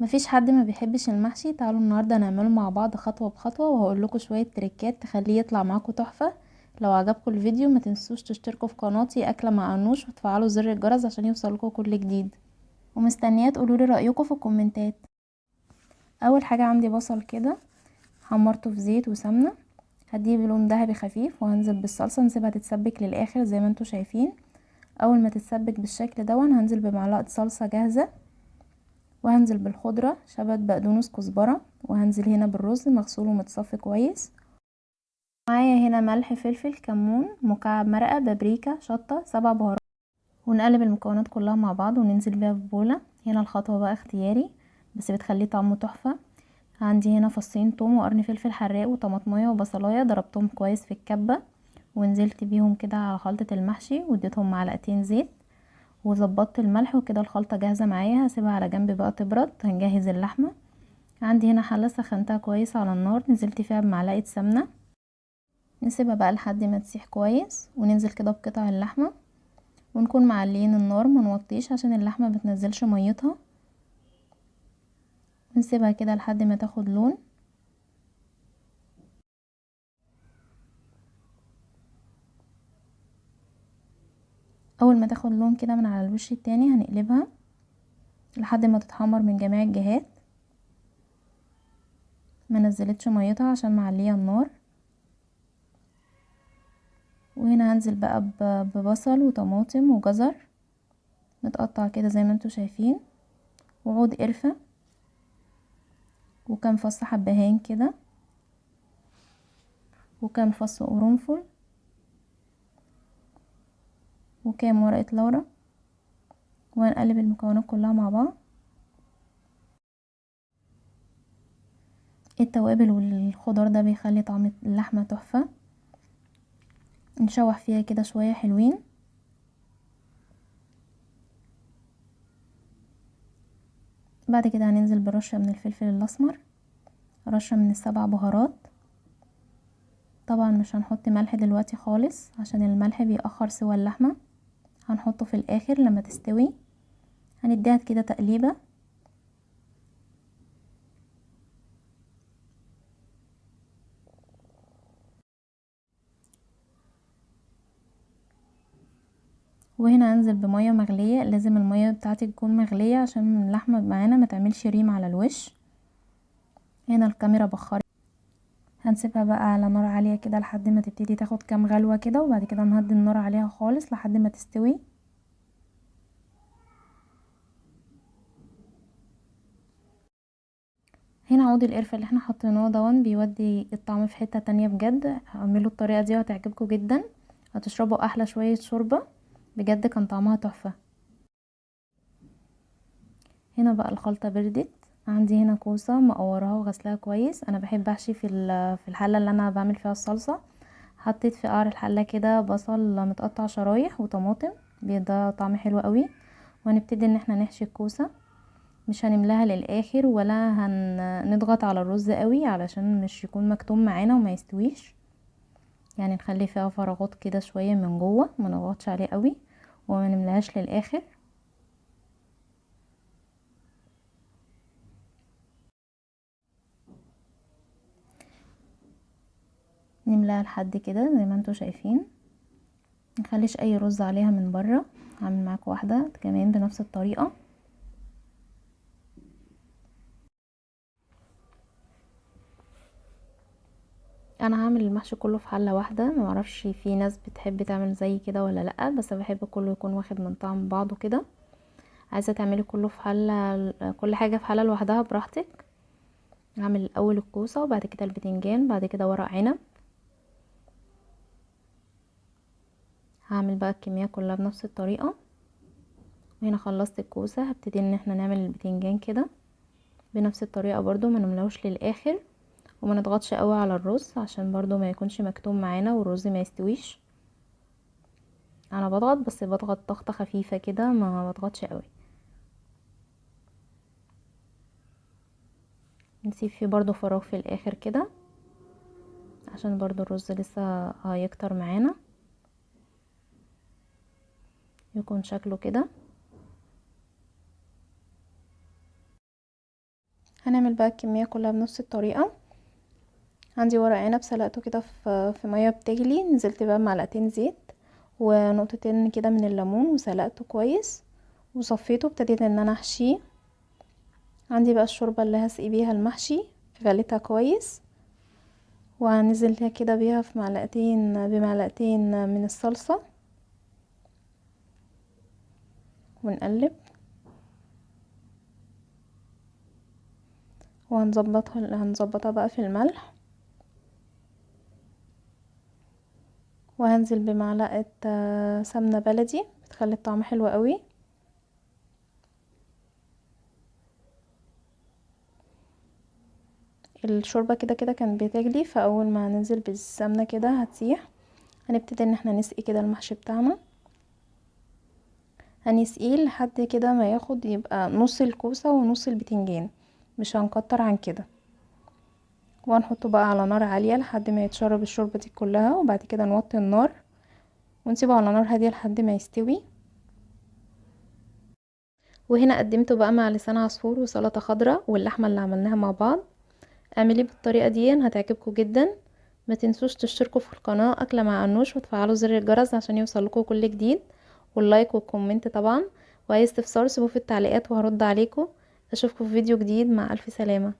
مفيش حد ما بيحبش المحشي. تعالوا النهارده نعمله مع بعض خطوه بخطوه، وهقول لكم شويه تريكات تخليه يطلع معاكم تحفه. لو عجبكم الفيديو ما تنسوش تشتركوا في قناتي اكله مع انوش وتفعلوا زر الجرس عشان يوصلكوا كل جديد، ومستنيه تقولولي رايكم في الكومنتات. اول حاجه عندي بصل كده حمرته في زيت وسمنه، هديه بلون ذهبي خفيف، وهنزل بالصلصه نسيبها تتسبك للاخر زي ما انتوا شايفين. اول ما تتسبك بالشكل دون هنزل بمعلقه صلصه جاهزه، وهنزل بالخضرة شبت بقدونس كزبرة، وهنزل هنا بالرز مغسول ومتصفي كويس. معايا هنا ملح فلفل كمون مكعب مرقة بابريكا شطة 7 بهارات، ونقلب المكونات كلها مع بعض وننزل بيها في بولة. هنا الخطوة بقى اختياري بس بتخليه طعمه تحفة. عندي هنا فصين توم وقرن فلفل حراق وطماطمية وبصلاية ضربتهم كويس في الكبة، ونزلت بيهم كده على خلطة المحشي واديتهم معلقتين زيت، وظبطت الملح وكده الخلطة جاهزة معايا. هسيبها على جنب بقى تبرد. هنجهز اللحمة. عندي هنا حلة سخنتها كويس على النار، نزلت فيها بمعلقة سمنة، نسيبها بقى لحد ما تسيح كويس، وننزل كده بقطع اللحمة، ونكون معليين النار منوطيش عشان اللحمة بتنزلش ميتها، ونسيبها كده لحد ما تاخد لون. اول ما تاخد لون كده من على الوش التاني هنقلبها لحد ما تتحمر من جميع الجهات. ما نزلتش ميتها عشان معليه النار. وهنا هنزل بقى ببصل وطماطم وجزر متقطع كده زي ما انتوا شايفين، وعود قرفة، وكام فص حبهان كده، وكام فص قرنفل، وكام ورقة لورا، وهنقلب المكونات كلها مع بعض. التوابل والخضار ده بيخلي طعم اللحمة تحفة. نشوح فيها كده شوية حلوين. بعد كده هننزل برشة من الفلفل الأسمر، رشة من ال7 بهارات. طبعا مش هنحط ملح دلوقتي خالص عشان الملح بيأخر سوى اللحمة، هنحطه في الآخر لما تستوي. هنديها كده تقليبة. وهنا هنزل بمية مغلية، لازم المية بتاعتي تكون مغلية عشان اللحمة معانا ما تعملش ريم على الوش. هنا الكاميرا بخرت. هنسيبها بقى على نار عالية كده لحد ما تبتدي تاخد كام غلوة كده، وبعد كده نهدي النار عليها خالص لحد ما تستوي. هنا عود القرفة اللي احنا حطيناه دون بيودي الطعم في حتة تانية بجد. اعملوا الطريقة دي وهتعجبكم جدا، هتشربوا احلى شوية شوربة بجد، كان طعمها تحفة. هنا بقى الخلطة بردت. عندي هنا كوسة مقوراها وغسلها كويس. انا بحب احشي في الحلة اللي انا بعمل فيها الصلصة. حطيت في قعر الحلة كده بصل متقطع شرايح وطماطم، بيدى طعم حلو قوي. وهنبتدي ان احنا نحشي الكوسة. مش هنملاها للاخر ولا هنضغط على الرز قوي علشان مش يكون مكتوم معانا وما يستويش، يعني نخلي فيها فراغات كده شوية من جوه، ما نضغطش عليه قوي وما نملاهاش للاخر. نملاها لحد كده زي ما انتوا شايفين. نخليش اي رز عليها من بره. هعمل معاكم واحدة كمان بنفس الطريقة. انا هعمل المحشي كله في حله واحده. ما اعرفش في ناس بتحب تعمل زي كده ولا لا، بس بحب كله يكون واخد من طعم بعضه كده. عايزه تعملي كله في حله، كل حاجه في حله لوحدها براحتك. هعمل الاول الكوسه وبعد كده البتنجان بعد كده ورق عنب. هعمل بقى الكميه كلها بنفس الطريقه. وهنا خلصت الكوسه، هبتدي ان احنا نعمل البتنجان كده بنفس الطريقه برضو، ما نملاوش للاخر وما نضغطش قوي على الرز عشان برضو ما يكونش مكتوم معانا والرز ما يستويش. انا بضغط بس بضغط ضغطه خفيفه كده، ما بضغطش قوي. نسيب فيه برضو فراغ في الاخر كده عشان برضو الرز لسه هيكتر معانا، يكون شكله كده. هنعمل بقى الكمية كلها بنفس الطريقة. عندي ورق عنب سلقته كده في مية بتغلي، نزلت بقى معلقتين زيت ونقطتين كده من الليمون وسلقته كويس وصفيته. ابتديت ان انا احشيه. عندي بقى الشوربة اللي هسقي بيها المحشي، غليتها كويس وهنزل كده بيها في بمعلقتين من الصلصة ونقلب هنظبطها بقى في الملح. وهنزل بمعلقة سمنة بلدي بتخلي الطعم حلو قوي. الشوربة كده كده كانت بتغلي، فاول ما هننزل بالسمنة كده هتسيح. هنبتدي ان احنا نسقي كده المحشي بتاعنا، هنسقيه لحد كده ما ياخد يبقى نص الكوسة ونص البتنجان، مش هنكتر عن كده. وهنحطه بقى على نار عالية لحد ما يتشرب الشوربة دي كلها، وبعد كده نوطي النار ونسيبه على نار هادية لحد ما يستوي. وهنا قدمته بقى مع لسان عصفور وسلطة خضراء واللحمة اللي عملناها مع بعض. اعمليه بالطريقة دي هتعجبكم جدا. ما تنسوش تشتركوا في القناة أكلة مع أنوش وتفعلوا زر الجرس عشان يوصلكوا كل جديد، واللايك والكومنت طبعا، واي استفسار سيبوه في التعليقات وهرد عليكم. اشوفكم في فيديو جديد، مع ألف سلامة.